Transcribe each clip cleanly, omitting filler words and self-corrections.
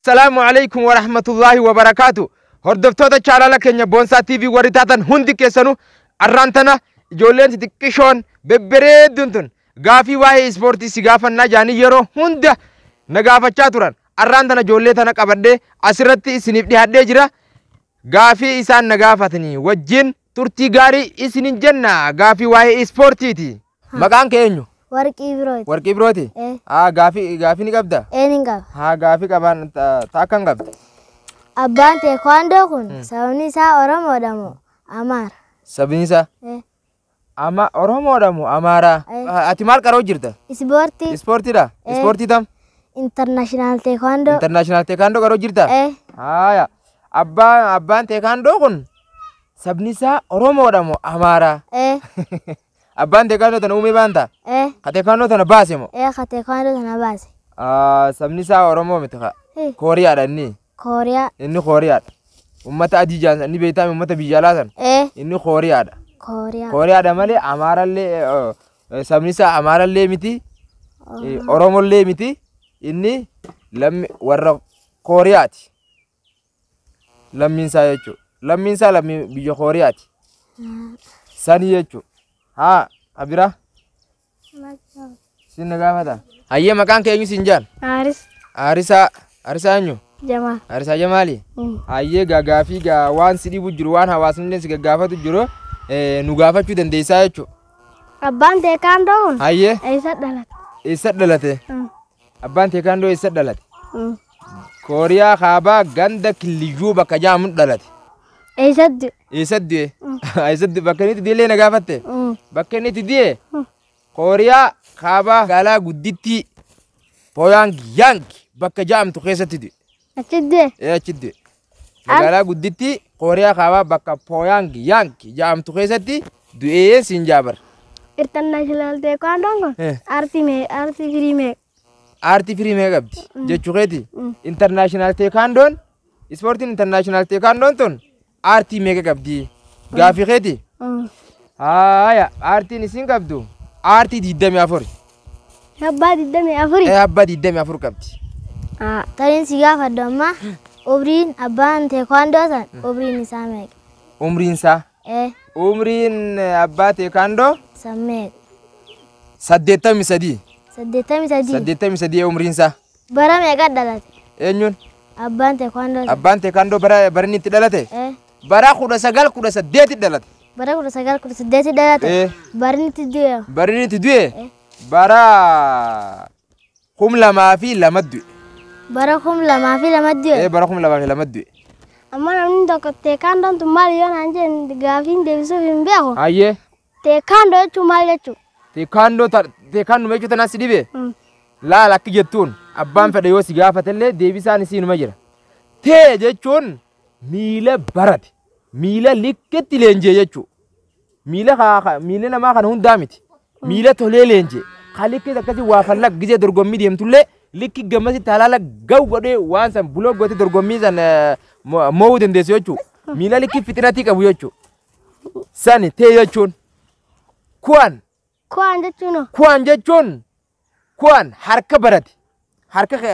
Assalamu alaikum wa rahmatullahi wa barakatuh. Hordoftoota chaanala keenya Boonsaa TV warri taatan hundi keessanuu arraantana ijoolleen xixiqqishoon bebbereedduun tun gaafii waa'ee ispoortii si gaafannaa jaanii yeroo hunda na gaafachaa turan. Arraantana ijoollee tana qabadhee asirratti isiniif dhiyaadhee jira. Gaafii isaan na gaafatanii wajjin turtii gaarii isinin jenna. Gaafii waa'ee ispoortiiti. Maqaan kee eenyu? Warqii birooti. Warqii birooti? Gaafii ni qabda? Ni qaba. Gaafii qaban taakkan qabda? Abbaan teekwaandoo kun sababni isaa Oromoodha moo Amaara? Sabni isaa? Oromoodha moo Amaara? Ati maal qaroo jirta? Ispoortii. Ispoortiidha? Ispoortii tam? International teekwaandoo. International teekwaandoo qaroo jirta? Haaya. Abbaan teekwaandoo kun sabni isaa Oromoodha moo Amaara? Abbaan teekwaandoo tana uumee baanta? Ka teekwaandoo tana baase moo? Ka teekwaandoo tana baase. Sabni isaa Oromoo miti ka? Kooriyaadha inni? Kooriyaa. Inni Kooriyaadha. Ummata adii jaansa inni beektaame ummata biyya alaa sana? Inni Kooriyaadha. Kooriyaadha malee Amaarallee sabni isaa Amaarallee miti Oromollee miti inni warra Kooriyaati. Lammiinsaa jechuudha. Lammiinsaa lammii biyya Kooriyaati. Sanii jechuudha. Abira? Sin na gaafata? Hayyee maqaan kee eenyu siin jaan? Aaris. Aarisaa eenyu? Jamaal. Aarisaa Jamaali? Hayyee gaafii waan si dhibu jiru waan hawaasni si gaggaafatu jiru nu gaafachuu dandeessaa jechuudha. Abbaan teekwaandoo kun? Hayyee? Eessa dhalate? Eessa dhalate? Abbaan teekwaandoo eessa dhalate? Kooriyaa kaabaa ganda Killiyyuu bakka jaamuun dhalate. Eessatti? Eessatti? Eessatti bakka inni itti diilee na gaafatte? Bakka inni itti di'e Kooriyaa kaabaa magaalaa guddittii Pyongyang bakka jaamtu keessatti du'e. Achitti? Achitti. Magaalaa guddittii Kooriyaa kaabaa bakka Pyongyang jaamtu keessatti du'ee siin jaabar. International teekwaandoon kun aartii firii meeqa? Aartii firii meeqa qabdi jechuu keeti? International teekwaandoon ispoortiin international teekwaandoon tun aartii meeqa qabdi gaafii keeti? Haaya aartiin isin qabdu aartii 24. Abbaa 24? Abbaa 24 qabdi. Taniin si gaafadhu amma umriin abbaan teekwaandoo san umriin isaa meeqa? Umriin isaa? Umriin abbaa teekwaandoo? San meeqa? 83. 83? 83 umriin isaa. Bara meeqa dhalate? Eenyuun? Abbaan teekwaandoo. Abbaan teekwaandoo bara inni itti dhalate? Bara 1918 dhalate. Bara 1918 dhalate? Barni itti du'e? Barni itti du'e? Bara 2002 du'e. Bara 2002 du'e? Bara 2002 du'e. Amma namni tokko teekwaandoon tun maal yoo naan jeen gaafiin deebisuuf hin beeku? Hayyee. Teekwaandoo jechuun maal jechuudha? Teekwaandoo jechuun tanaa si dhibe? Laala akka jettuun abbaan fedhe yoo si gaafatellee deebisaan isiinuma jira. Tee jechuun miila barate. Miila likkeetti leenjee jechuudha. Miila namaa kana hundaa miti. Miila tolee leenjee. Kan likkeetti akkasii waa fallaq gisee dorgommii deemtullee likki gammasitti halaala gahu godhee waan san buloo goote dorgommii san mo'uu dandeessu jechuudha. Miila likki fixinatii qabu jechuudha. Sani tee jechuun kuwan. Kuwan jechuun kuwan harka barate.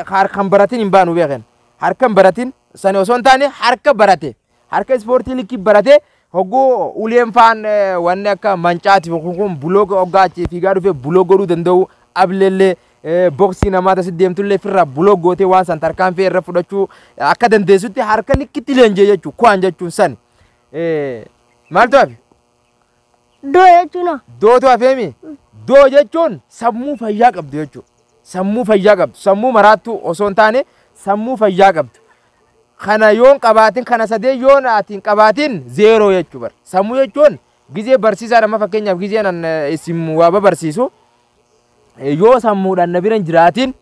Harkan baratin hin baanu beekan. Harkan baratin sani osoo hin taane harka barate. Harka ispoortii likki barate hogguu uleen faan wanni akka mancaati kun buloo hoggaachee fiigaa dhufee buloo godhuu danda'u ablellee boksii namaa tasit deemtullee firraa buloo gootee waan san tarkaanfii irra fudhachuu akka dandeessutti harka likkitti leenjee jechuu kuwan jechuun sani. Maaltu hafe? Doo jechuun? Dootu hafeemi? Doo jechuun sammuu fayyaa qabdu jechuudha. Sammuu fayyaa qabdu. Sammuu maraattuu osoo hin taane sammuu fayyaa qabdu. Kana yoon qabaatin kana sadee yoon atiin qabaatin zeeroo jechuu bar. Sammuu jechuun gizee barsiisaa nama fakkeenyaaf gizee nan isin waa barsiisu yoo sammuudhaan na bira hin jiraatin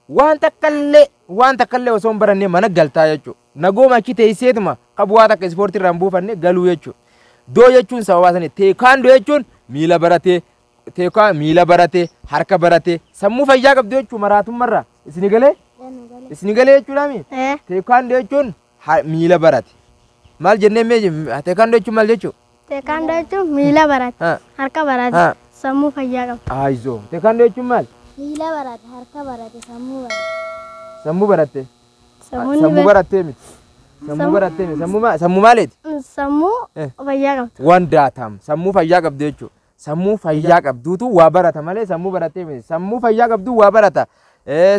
waan takkallee osoo hin barannee mana galtaa jechuudha. Nagooma achi teesseetuma qabu waa takka ispoortii irraan buufanne galuu jechuudha. Doo jechuun sababaa sanii teekwaandoo jechuun miila baratee miila barate harka barate sammuu fayyaa qabdu jechuudha maraatummarraa isini galee? Isini galee jechuudha mi? Teekwaandoo jechuun miila barate. Maal jennee mee teekwaandoo jechuun maal jechuudha? Teekwaandoo jechuun miila barate harka barate sammuu fayyaa qabdu. Aayizoo teekwaandoo jechuun maal? Miila barate harka barate sammuu barate. Sammuu baratte? Sammuu barattee miti. Sammuu barattee miti. Sammuu maaliiti? Sammuu fayyaa qabdu. Wandaatam. Sammuu fayyaa qabdu jechuudha. Sammuu fayyaa qabduutu waa barata malee sammuu barattee miti. Sammuu fayyaa qabdu waa barata.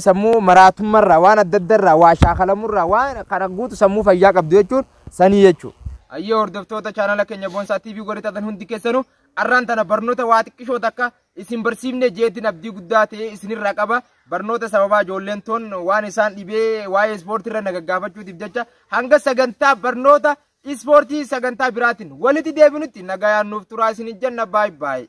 Sammuu maraatummaarraa waan adda addaarraa waa shaakalamurraa waan kana guutu sammuu fayyaa qabdu jechuun sanii jechuudha. Ayyee hordoftoota chaanala keenya Boonsaa TV godhatatan hundi keessanuu arraan tana barnoota waa xiqqishoo takka isin barsiifne jeetiin abdii guddaa ta'e isinirraa qaba. Barnoota sababaa ijoolleen toon waan isaan dhibee waa'ee ispoortii irra nagaggaafachuutiif jecha hanga sagantaa barnoota ispoortii sagantaa biraatiin walitti deebinutti nagayaan nuuf turaa isin jenna baay'ee.